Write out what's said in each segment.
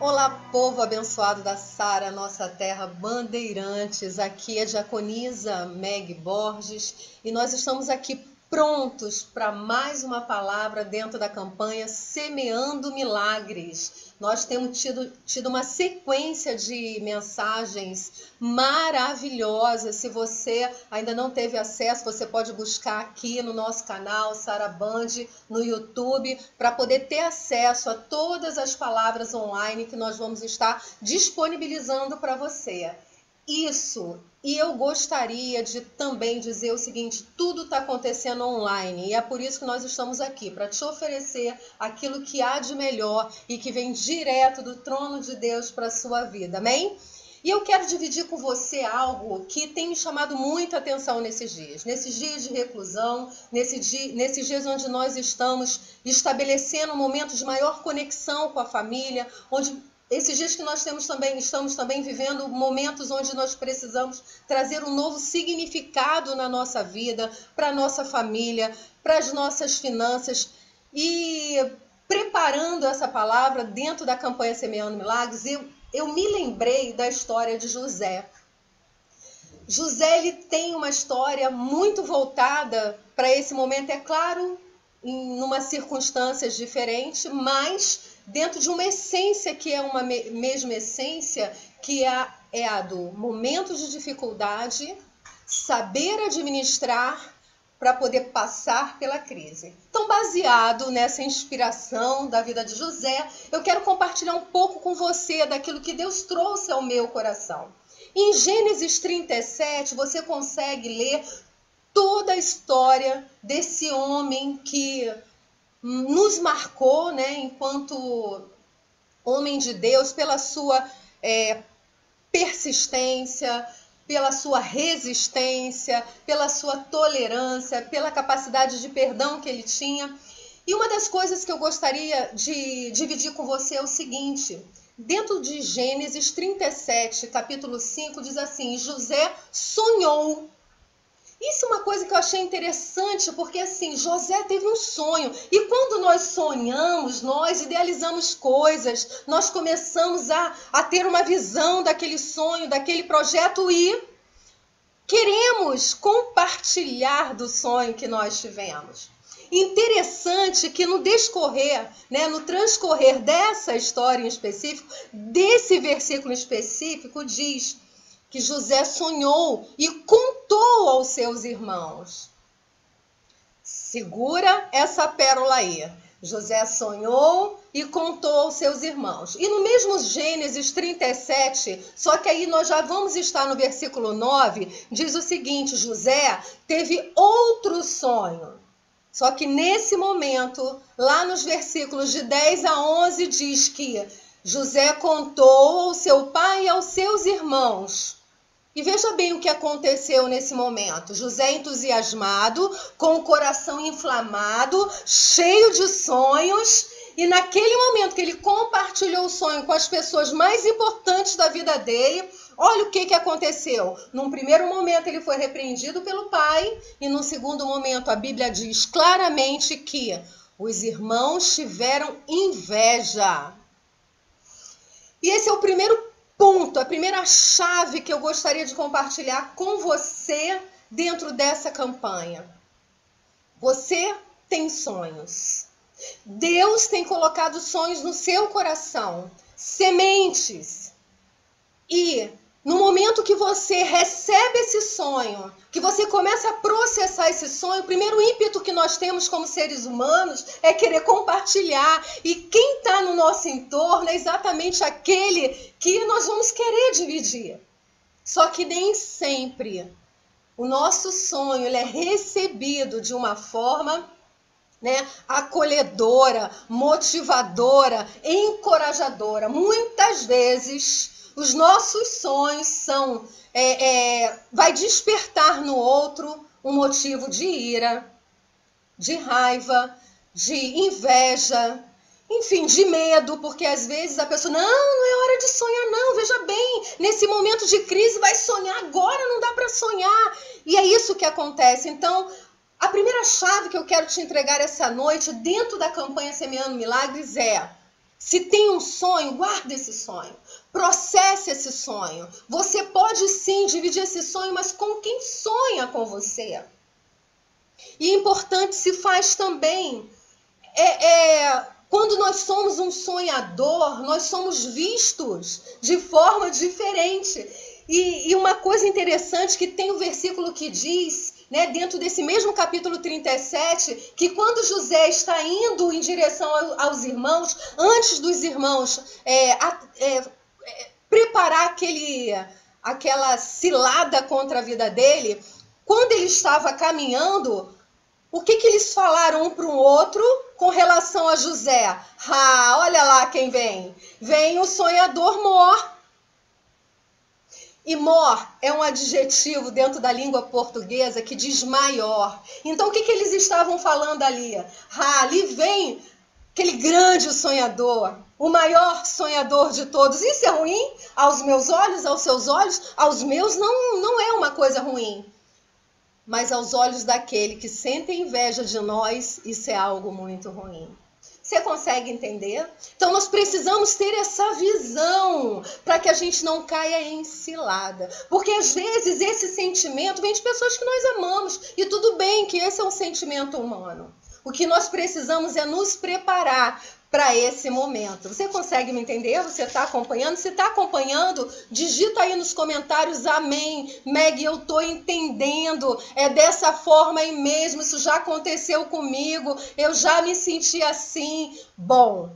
Olá, povo abençoado da Sara, nossa terra Bandeirantes. Aqui é a diaconisa Meg Borges e nós estamos aqui prontos para mais uma palavra dentro da campanha Semeando Milagres. Nós temos tido uma sequência de mensagens maravilhosas. Se você ainda não teve acesso, você pode buscar aqui no nosso canal Sara Band, no YouTube, para poder ter acesso a todas as palavras online que nós vamos estar disponibilizando para você. Isso, e eu gostaria de também dizer o seguinte: tudo está acontecendo online e é por isso que nós estamos aqui, para te oferecer aquilo que há de melhor e que vem direto do trono de Deus para a sua vida, amém? E eu quero dividir com você algo que tem me chamado muita atenção nesses dias de reclusão, nesses dias onde nós estamos estabelecendo um momento de maior conexão com a família, onde esses dias que nós estamos também vivendo momentos onde nós precisamos trazer um novo significado na nossa vida, para a nossa família, para as nossas finanças. E preparando essa palavra dentro da campanha Semeando Milagres, eu me lembrei da história de José. José, ele tem uma história muito voltada para esse momento, é claro, em uma circunstâncias diferentes, mas dentro de uma essência que é uma mesma essência, que é a do momento de dificuldade, saber administrar para poder passar pela crise. Então, baseado nessa inspiração da vida de José, eu quero compartilhar um pouco com você daquilo que Deus trouxe ao meu coração. Em Gênesis 37, você consegue ler toda a história desse homem que nos marcou, né, enquanto homem de Deus, pela sua persistência, pela sua resistência, pela sua tolerância, pela capacidade de perdão que ele tinha. E uma das coisas que eu gostaria de dividir com você é o seguinte: dentro de Gênesis 37, capítulo 5, diz assim: José sonhou. Isso é uma coisa que eu achei interessante, porque assim, José teve um sonho. E quando nós sonhamos, nós idealizamos coisas, nós começamos a ter uma visão daquele sonho, daquele projeto e queremos compartilhar do sonho que nós tivemos. Interessante que no discorrer, né, no transcorrer dessa história em específico, desse versículo específico, diz que José sonhou e contou aos seus irmãos. Segura essa pérola aí. José sonhou e contou aos seus irmãos. E no mesmo Gênesis 37, só que aí nós já vamos estar no versículo 9, diz o seguinte: José teve outro sonho. Só que nesse momento, lá nos versículos de 10 a 11, diz que José contou ao seu pai e aos seus irmãos. E veja bem o que aconteceu nesse momento. José entusiasmado, com o coração inflamado, cheio de sonhos. E naquele momento que ele compartilhou o sonho com as pessoas mais importantes da vida dele, olha o que aconteceu. Num primeiro momento ele foi repreendido pelo pai. E num segundo momento a Bíblia diz claramente que os irmãos tiveram inveja. E esse é o primeiro ponto, a primeira chave que eu gostaria de compartilhar com você dentro dessa campanha. Você tem sonhos. Deus tem colocado sonhos no seu coração, sementes. E no momento que você recebe esse sonho, que você começa a processar esse sonho, o primeiro ímpeto que nós temos como seres humanos é querer compartilhar. E quem está no nosso entorno é exatamente aquele que nós vamos querer dividir. Só que nem sempre o nosso sonho ele é recebido de uma forma, né, acolhedora, motivadora, encorajadora. Muitas vezes os nossos sonhos são, vai despertar no outro um motivo de ira, de raiva, de inveja, enfim, de medo, porque às vezes a pessoa, não é hora de sonhar não, veja bem, nesse momento de crise vai sonhar agora, não dá para sonhar. E é isso que acontece. Então, a primeira chave que eu quero te entregar essa noite, dentro da campanha Semeando Milagres, é: Se tem um sonho, guarda esse sonho. Processe esse sonho. Você pode sim dividir esse sonho, mas com quem sonha com você. E importante se faz também, quando nós somos um sonhador, nós somos vistos de forma diferente. E uma coisa interessante que tem o versículo que diz, né, dentro desse mesmo capítulo 37, que quando José está indo em direção aos irmãos, antes dos irmãos preparar aquela cilada contra a vida dele, quando ele estava caminhando, o que eles falaram um para o outro com relação a José? Ah, olha lá quem vem. Vem o sonhador Mor. E Mor é um adjetivo dentro da língua portuguesa que diz maior. Então o que eles estavam falando ali? Ah, ali vem aquele grande sonhador, o maior sonhador de todos. Isso é ruim? Aos meus olhos, aos seus olhos? Aos meus não é uma coisa ruim. Mas aos olhos daquele que sente inveja de nós, isso é algo muito ruim. Você consegue entender? Então nós precisamos ter essa visão para que a gente não caia em cilada. Porque às vezes esse sentimento vem de pessoas que nós amamos. E tudo bem que esse é um sentimento humano. O que nós precisamos é nos preparar para esse momento. Você consegue me entender? Você está acompanhando? Se está acompanhando, digita aí nos comentários amém. Meg, eu estou entendendo. É dessa forma aí mesmo. Isso já aconteceu comigo. Eu já me senti assim. Bom,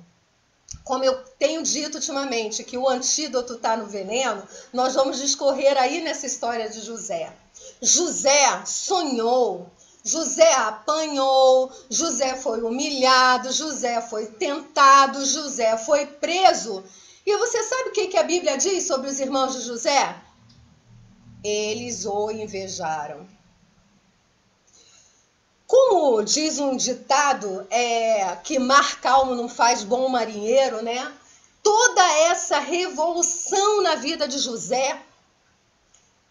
como eu tenho dito ultimamente que o antídoto está no veneno, nós vamos discorrer aí nessa história de José. José sonhou. José apanhou, José foi humilhado, José foi tentado, José foi preso. E você sabe o que a Bíblia diz sobre os irmãos de José? Eles o invejaram. Como diz um ditado, que mar calmo não faz bom marinheiro, né? Toda essa revolução na vida de José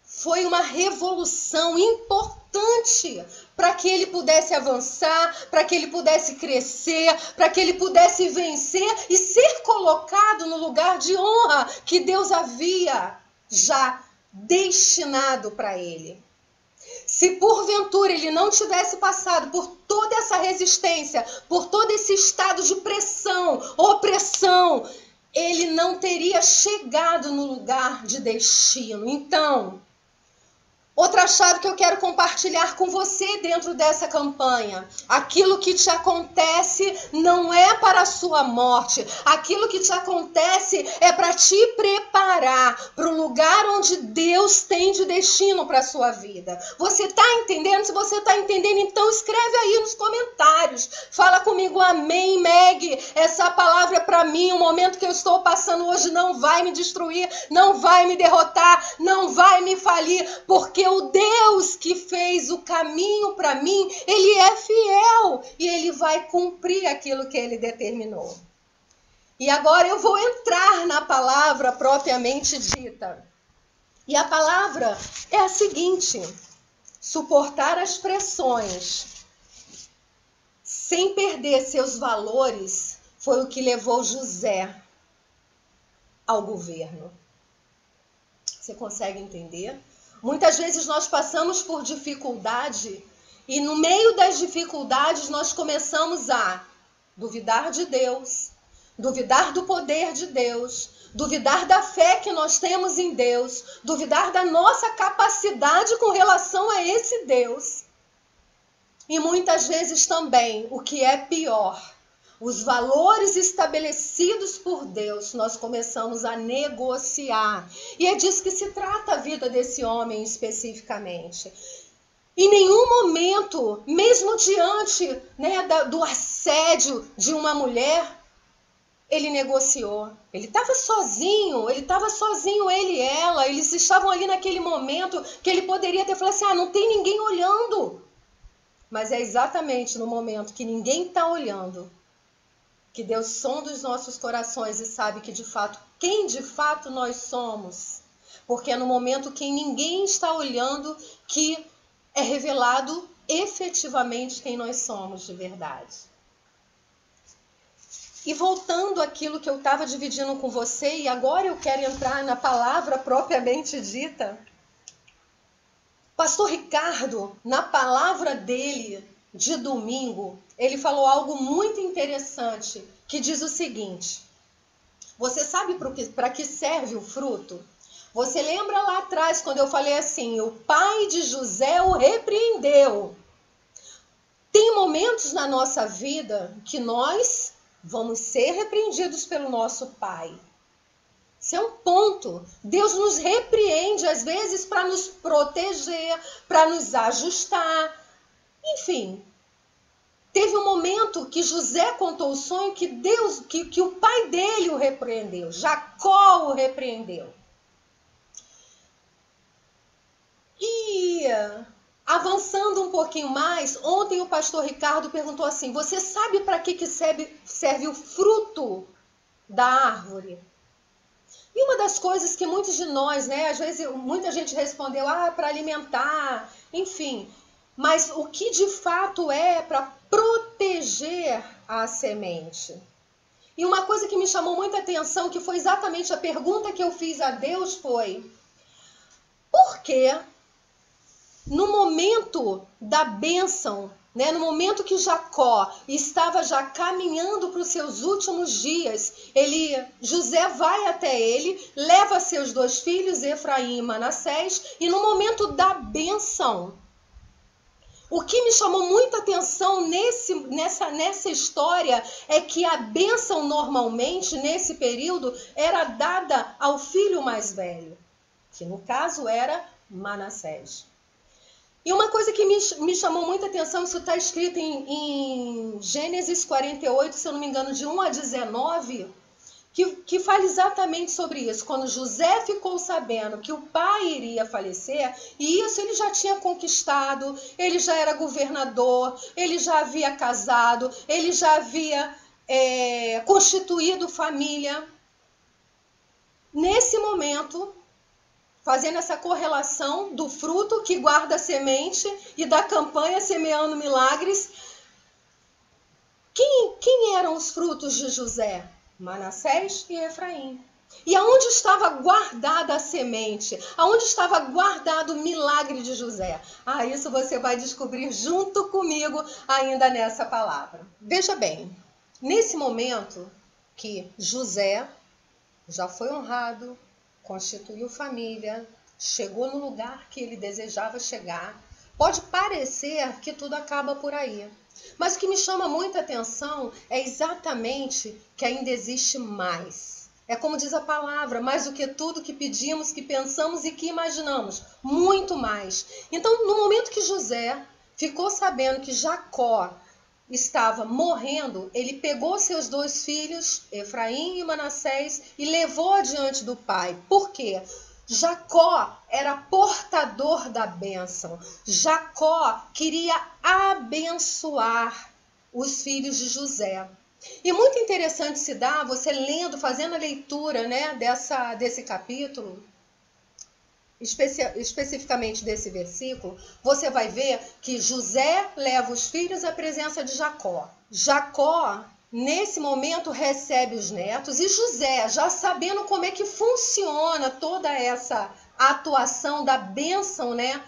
foi uma revolução importante para que ele pudesse avançar, para que ele pudesse crescer, para que ele pudesse vencer e ser colocado no lugar de honra que Deus havia já destinado para ele. Se porventura ele não tivesse passado por toda essa resistência, por todo esse estado de pressão, opressão, ele não teria chegado no lugar de destino. Então, outra chave que eu quero compartilhar com você dentro dessa campanha. Aquilo que te acontece não é para a sua morte. Aquilo que te acontece é para te preparar para o lugar onde Deus tem de destino para a sua vida. Você está entendendo? Se você está entendendo, então escreve aí nos comentários. Fala comigo, amém, Meg. Essa palavra é para mim. O momento que eu estou passando hoje não vai me destruir, não vai me derrotar, não vai me falir, porque o Deus que fez o caminho para mim, Ele é fiel e Ele vai cumprir aquilo que Ele determinou. E agora eu vou entrar na palavra propriamente dita. E a palavra é a seguinte: suportar as pressões sem perder seus valores foi o que levou José ao governo. Você consegue entender? Muitas vezes nós passamos por dificuldade e no meio das dificuldades nós começamos a duvidar de Deus, duvidar do poder de Deus, duvidar da fé que nós temos em Deus, duvidar da nossa capacidade com relação a esse Deus. E muitas vezes também, o que é pior, os valores estabelecidos por Deus, nós começamos a negociar. E é disso que se trata a vida desse homem especificamente. Em nenhum momento, mesmo diante, né, do assédio de uma mulher, ele negociou. Ele estava sozinho, ele e ela. Eles estavam ali naquele momento que ele poderia ter falado assim, não tem ninguém olhando. Mas é exatamente no momento que ninguém está olhando que Deus sonda os nossos corações e sabe que de fato, quem de fato nós somos. Porque é no momento que ninguém está olhando que é revelado efetivamente quem nós somos de verdade. E voltando àquilo que eu estava dividindo com você, e agora eu quero entrar na palavra propriamente dita. Pastor Ricardo, na palavra dele de domingo, ele falou algo muito interessante, que diz o seguinte: você sabe para que serve o fruto? Você lembra lá atrás, quando eu falei assim, o pai de José o repreendeu. Tem momentos na nossa vida que nós vamos ser repreendidos pelo nosso pai. Isso é um ponto. Deus nos repreende, às vezes, para nos proteger, para nos ajustar. Enfim, teve um momento que José contou o sonho que o pai dele o repreendeu. Jacó o repreendeu. E avançando um pouquinho mais, ontem o pastor Ricardo perguntou assim: você sabe para que serve o fruto da árvore? E uma das coisas que muitos de nós, né, às vezes muita gente respondeu, para alimentar, enfim. Mas o que de fato é para proteger a semente? E uma coisa que me chamou muita atenção, que foi exatamente a pergunta que eu fiz a Deus, foi: por que no momento da bênção, né, no momento que Jacó estava já caminhando para os seus últimos dias, José vai até ele, leva seus 2 filhos, Efraim e Manassés, e no momento da bênção, o que me chamou muita atenção nessa história é que a bênção normalmente, nesse período, era dada ao filho mais velho, que no caso era Manassés. E uma coisa que me chamou muita atenção, isso está escrito em Gênesis 48, se eu não me engano, de 1 a 19, que fala exatamente sobre isso. Quando José ficou sabendo que o pai iria falecer, e isso ele já tinha conquistado, ele já era governador, ele já havia casado, ele já havia constituído família. Nesse momento, fazendo essa correlação do fruto que guarda a semente e da campanha semeando milagres. Quem eram os frutos de José? Manassés e Efraim. E aonde estava guardada a semente? Aonde estava guardado o milagre de José? Isso você vai descobrir junto comigo ainda nessa palavra. Veja bem, nesse momento que José já foi honrado, constituiu família, chegou no lugar que ele desejava chegar. Pode parecer que tudo acaba por aí. Mas o que me chama muita atenção é exatamente que ainda existe mais. É como diz a palavra, mais do que tudo que pedimos, que pensamos e que imaginamos. Muito mais. Então, no momento que José ficou sabendo que Jacó estava morrendo, ele pegou seus 2 filhos, Efraim e Manassés, e levou adiante do pai. Por quê? Jacó era portador da bênção. Jacó queria abençoar os filhos de José. E muito interessante se dá, você lendo, fazendo a leitura, né, desse capítulo, especificamente desse versículo, você vai ver que José leva os filhos à presença de Jacó. Jacó, nesse momento, recebe os netos, e José, já sabendo como é que funciona toda essa atuação da bênção, né,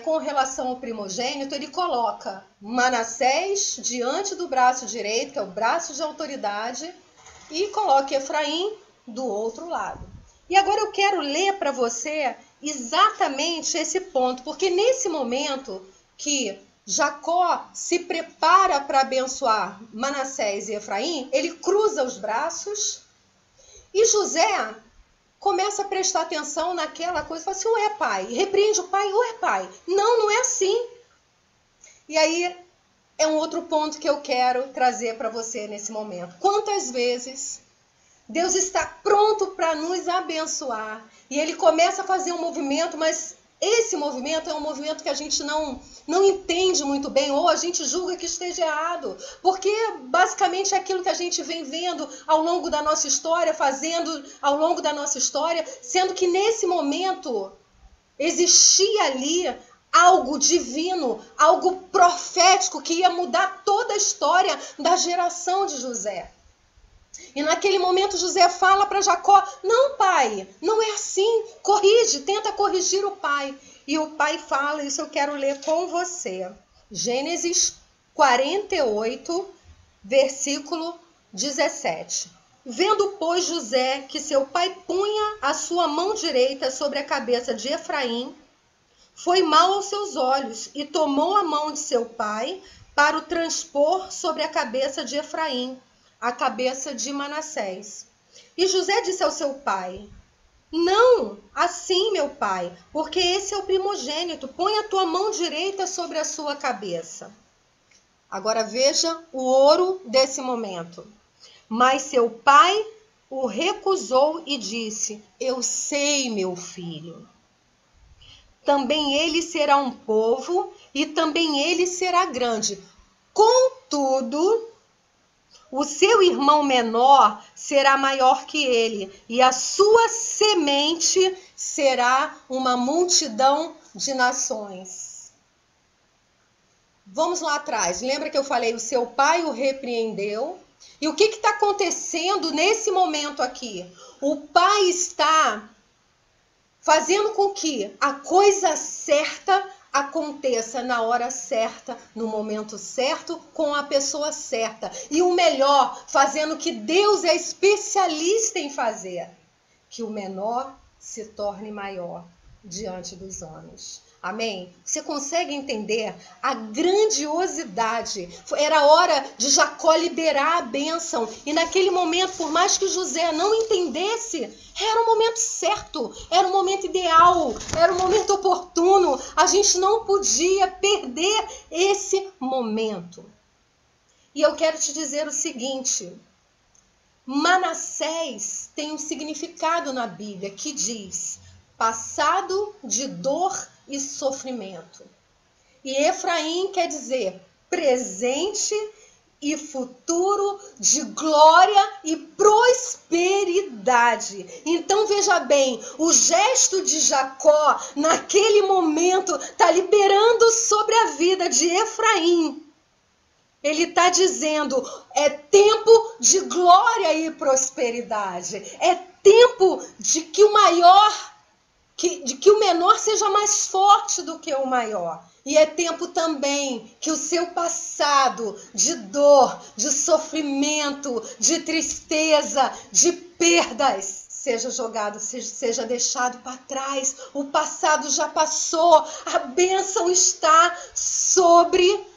com relação ao primogênito, ele coloca Manassés diante do braço direito, que é o braço de autoridade, e coloca Efraim do outro lado. E agora eu quero ler para você exatamente esse ponto, porque nesse momento que Jacó se prepara para abençoar Manassés e Efraim, ele cruza os braços e José começa a prestar atenção naquela coisa e fala assim: ué, pai, repreende o pai, ué, pai, não é assim. E aí é um outro ponto que eu quero trazer para você nesse momento. Quantas vezes Deus está pronto para nos abençoar e ele começa a fazer um movimento, mas esse movimento é um movimento que a gente não entende muito bem, ou a gente julga que esteja errado, porque basicamente é aquilo que a gente vem vendo ao longo da nossa história, fazendo ao longo da nossa história, sendo que nesse momento existia ali algo divino, algo profético que ia mudar toda a história da geração de José. E naquele momento José fala para Jacó: não, pai, não é assim, corrige, tenta corrigir o pai. E o pai fala, isso eu quero ler com você. Gênesis 48, versículo 17. Vendo, pois, José que seu pai punha a sua mão direita sobre a cabeça de Efraim, foi mal aos seus olhos e tomou a mão de seu pai para o transpor sobre a cabeça de Efraim, a cabeça de Manassés. E José disse ao seu pai: não, assim, meu pai, porque esse é o primogênito, põe a tua mão direita sobre a sua cabeça. Agora veja o ouro desse momento. Mas seu pai o recusou e disse: eu sei, meu filho. Também ele será um povo e também ele será grande. Contudo, o seu irmão menor será maior que ele, e a sua semente será uma multidão de nações. Vamos lá atrás. Lembra que eu falei, o seu pai o repreendeu? E o que está acontecendo nesse momento aqui? O pai está fazendo com que a coisa certa aconteça na hora certa, no momento certo, com a pessoa certa. E o melhor, fazendo o que Deus é especialista em fazer, que o menor se torne maior diante dos homens. Amém? Você consegue entender a grandiosidade? Era hora de Jacó liberar a bênção. E naquele momento, por mais que José não entendesse, era o momento certo, era o momento ideal, era o momento oportuno. A gente não podia perder esse momento. E eu quero te dizer o seguinte: Manassés tem um significado na Bíblia que diz: passado de dor e sofrimento. E Efraim quer dizer presente e futuro de glória e prosperidade. Então veja bem, o gesto de Jacó naquele momento está liberando sobre a vida de Efraim. Ele está dizendo: é tempo de glória e prosperidade. É tempo de que o menor seja mais forte do que o maior. E é tempo também que o seu passado de dor, de sofrimento, de tristeza, de perdas seja jogado, seja deixado para trás. O passado já passou, a bênção está sobre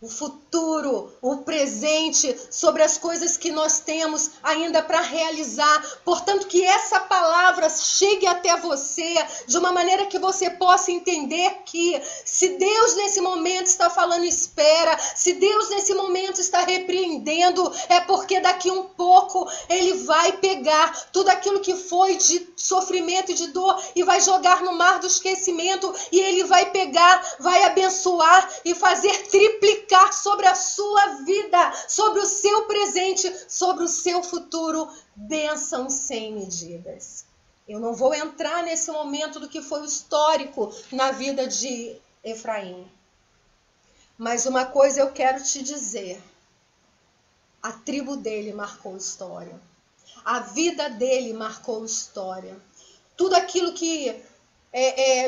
o futuro, o presente, sobre as coisas que nós temos ainda para realizar. Portanto, que essa palavra chegue até você de uma maneira que você possa entender que se Deus nesse momento está falando espera, se Deus nesse momento está repreendendo, é porque daqui um pouco Ele vai pegar tudo aquilo que foi de sofrimento e de dor e vai jogar no mar do esquecimento, e Ele vai pegar, vai abençoar e fazer triplicar sobre a sua vida, sobre o seu presente, sobre o seu futuro, bênção sem medidas. Eu não vou entrar nesse momento do que foi o histórico na vida de Efraim. Mas uma coisa eu quero te dizer: a tribo dele marcou história. A vida dele marcou história. Tudo aquilo que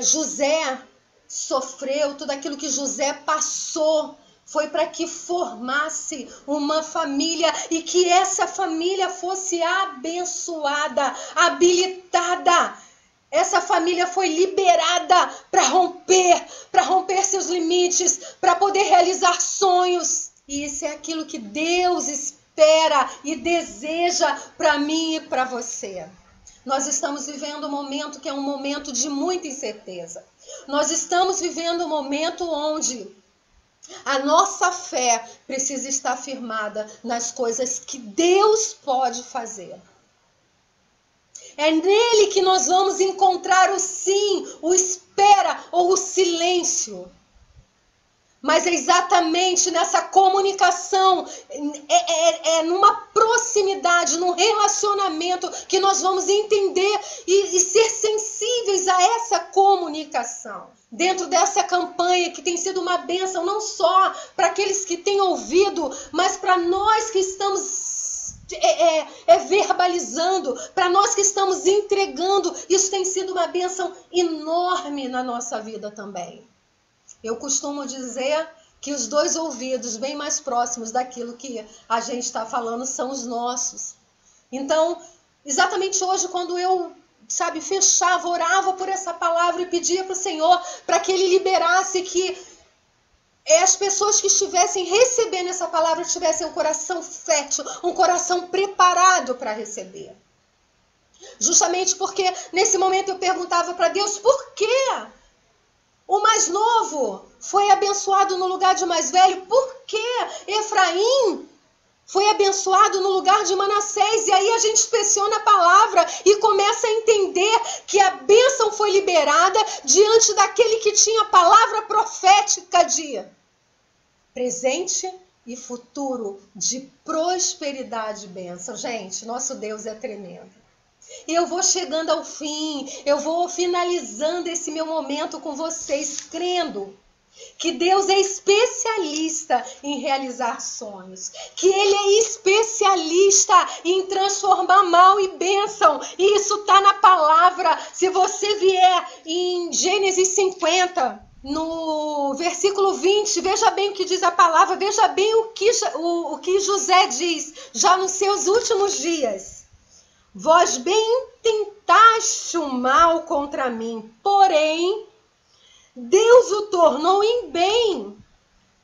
José sofreu, tudo aquilo que José passou, foi para que formasse uma família e que essa família fosse abençoada, habilitada. Essa família foi liberada para romper seus limites, para poder realizar sonhos. E isso é aquilo que Deus espera e deseja para mim e para você. Nós estamos vivendo um momento que é um momento de muita incerteza. Nós estamos vivendo um momento onde a nossa fé precisa estar firmada nas coisas que Deus pode fazer. É nele que nós vamos encontrar o sim, o espera ou o silêncio. Mas é exatamente nessa comunicação, numa proximidade, num relacionamento, que nós vamos entender e ser sensíveis a essa comunicação. Dentro dessa campanha que tem sido uma bênção, não só para aqueles que têm ouvido, mas para nós que estamos verbalizando, para nós que estamos entregando, isso tem sido uma bênção enorme na nossa vida também. Eu costumo dizer que os 2 ouvidos bem mais próximos daquilo que a gente está falando são os nossos. Então, exatamente hoje, quando eu, fechava, orava por essa palavra e pedia para o Senhor para que Ele liberasse, que as pessoas que estivessem recebendo essa palavra tivessem um coração fértil, um coração preparado para receber. Justamente porque nesse momento eu perguntava para Deus, por quê? O mais novo foi abençoado no lugar de mais velho. Por que Efraim foi abençoado no lugar de Manassés? E aí a gente inspeciona a palavra e começa a entender que a bênção foi liberada diante daquele que tinha a palavra profética de presente e futuro, de prosperidade e bênção. Gente, nosso Deus é tremendo. E eu vou chegando ao fim, eu vou finalizando esse meu momento com vocês, crendo que Deus é especialista em realizar sonhos, que Ele é especialista em transformar mal em bênção, e isso está na palavra. Se você vier em Gênesis 50, no versículo 20, veja bem o que diz a palavra, veja bem o que José diz, já nos seus últimos dias. Vós bem tentaste o mal contra mim, porém Deus o tornou em bem,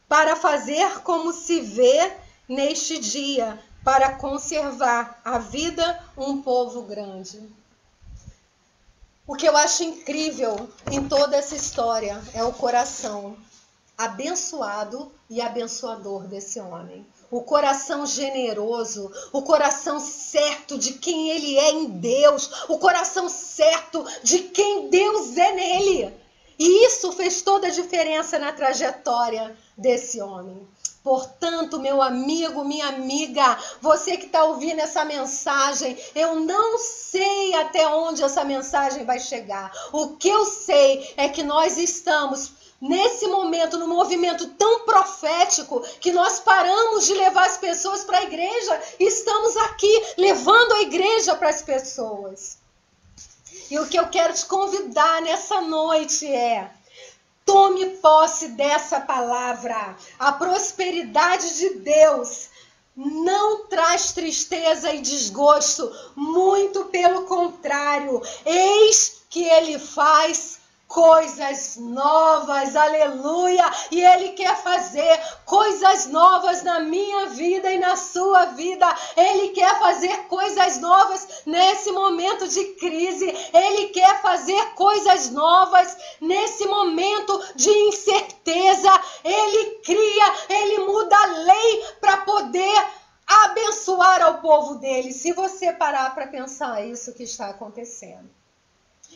para fazer como se vê neste dia, para conservar a vida um povo grande. O que eu acho incrível em toda essa história é o coração abençoado e abençoador desse homem. O coração generoso, o coração certo de quem ele é em Deus, o coração certo de quem Deus é nele. E isso fez toda a diferença na trajetória desse homem. Portanto, meu amigo, minha amiga, você que está ouvindo essa mensagem, eu não sei até onde essa mensagem vai chegar. O que eu sei é que nós estamos nesse momento, num movimento tão profético, que nós paramos de levar as pessoas para a igreja e estamos aqui levando a igreja para as pessoas. E o que eu quero te convidar nessa noite é: tome posse dessa palavra. A prosperidade de Deus não traz tristeza e desgosto, muito pelo contrário. Eis que Ele faz coisas novas, aleluia, e Ele quer fazer coisas novas na minha vida e na sua vida. Ele quer fazer coisas novas nesse momento de crise, Ele quer fazer coisas novas nesse momento de incerteza. Ele cria, Ele muda a lei para poder abençoar ao povo dele. Se você parar para pensar, é isso que está acontecendo.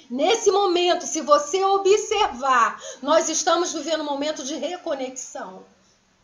Nesse momento, se você observar, nós estamos vivendo um momento de reconexão.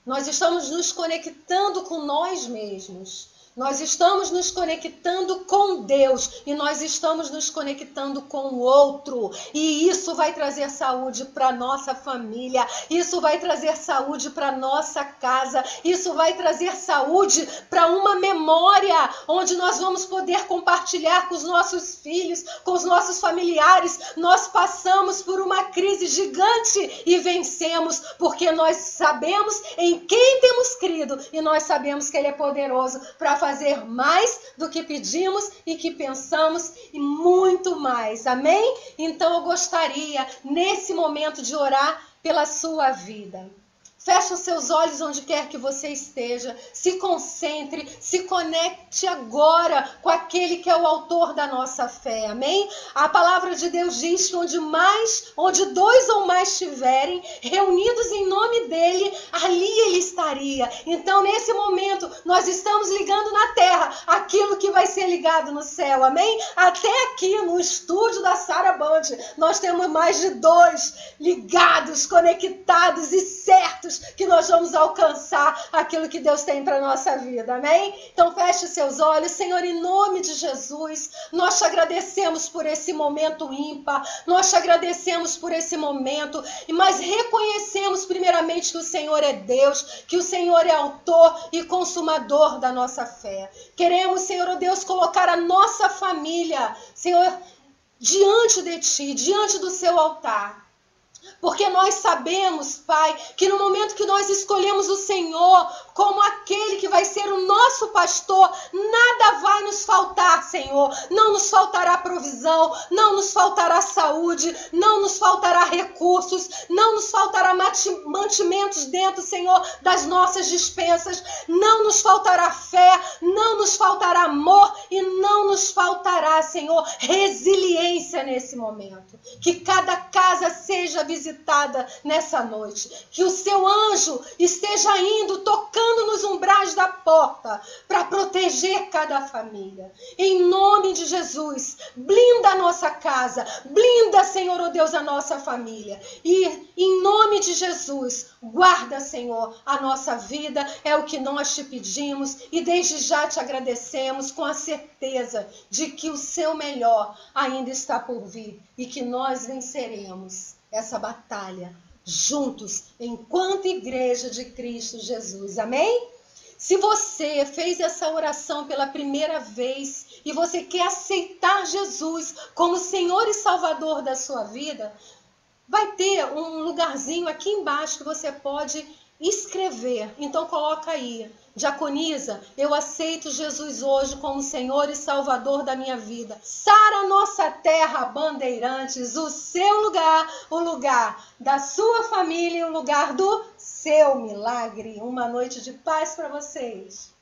Nós estamos nos conectando com nós mesmos. Nós estamos nos conectando com Deus e nós estamos nos conectando com o outro. E isso vai trazer saúde para a nossa família, isso vai trazer saúde para a nossa casa, isso vai trazer saúde para uma memória onde nós vamos poder compartilhar com os nossos filhos, com os nossos familiares. Nós passamos por uma crise gigante e vencemos, porque nós sabemos em quem temos crido e nós sabemos que Ele é poderoso para fazer mais do que pedimos e que pensamos e muito mais. Amém? Então eu gostaria nesse momento de orar pela sua vida. Feche os seus olhos onde quer que você esteja, se concentre, se conecte agora com aquele que é o autor da nossa fé, amém? A palavra de Deus diz que onde 2 ou mais estiverem reunidos em nome dele, ali ele estaria. Então nesse momento nós estamos ligando na terra aquilo que vai ser ligado no céu, amém? Até aqui no estúdio da Sara Band, nós temos mais de 2 ligados, conectados e certos que nós vamos alcançar aquilo que Deus tem para a nossa vida, amém? Então feche os seus olhos. Senhor, em nome de Jesus, nós te agradecemos por esse momento ímpar, nós te agradecemos por esse momento, mas reconhecemos primeiramente que o Senhor é Deus, que o Senhor é autor e consumador da nossa fé. Queremos, Senhor, ó Deus, colocar a nossa família, Senhor, diante de Ti, diante do Seu altar. Porque nós sabemos, Pai, que no momento que nós escolhemos o Senhor como aquele que vai ser o nosso pastor, nada vai nos faltar, Senhor. Não nos faltará provisão, não nos faltará saúde, não nos faltará recursos, não nos faltará mantimentos dentro, Senhor, das nossas despensas, não nos faltará fé, não nos faltará amor e não nos faltará, Senhor, resiliência nesse momento. Que cada casa seja visitada nessa noite. Que o seu anjo esteja indo, tocando nos umbrais da porta para proteger cada família. Em nome de Jesus, blinda a nossa casa, blinda, Senhor, ó Deus, a nossa família. E em nome de Jesus, guarda, Senhor, a nossa vida, é o que nós te pedimos e desde já te agradecemos com a certeza de que o seu melhor ainda está por vir e que nós venceremos essa batalha juntos, enquanto igreja de Cristo Jesus. Amém? Se você fez essa oração pela primeira vez e você quer aceitar Jesus como Senhor e Salvador da sua vida, vai ter um lugarzinho aqui embaixo que você pode escrever. Então coloca aí: Diaconisa, eu aceito Jesus hoje como Senhor e Salvador da minha vida. Sara nossa terra, Bandeirantes, o seu lugar, o lugar da sua família e o lugar do seu milagre. Uma noite de paz para vocês.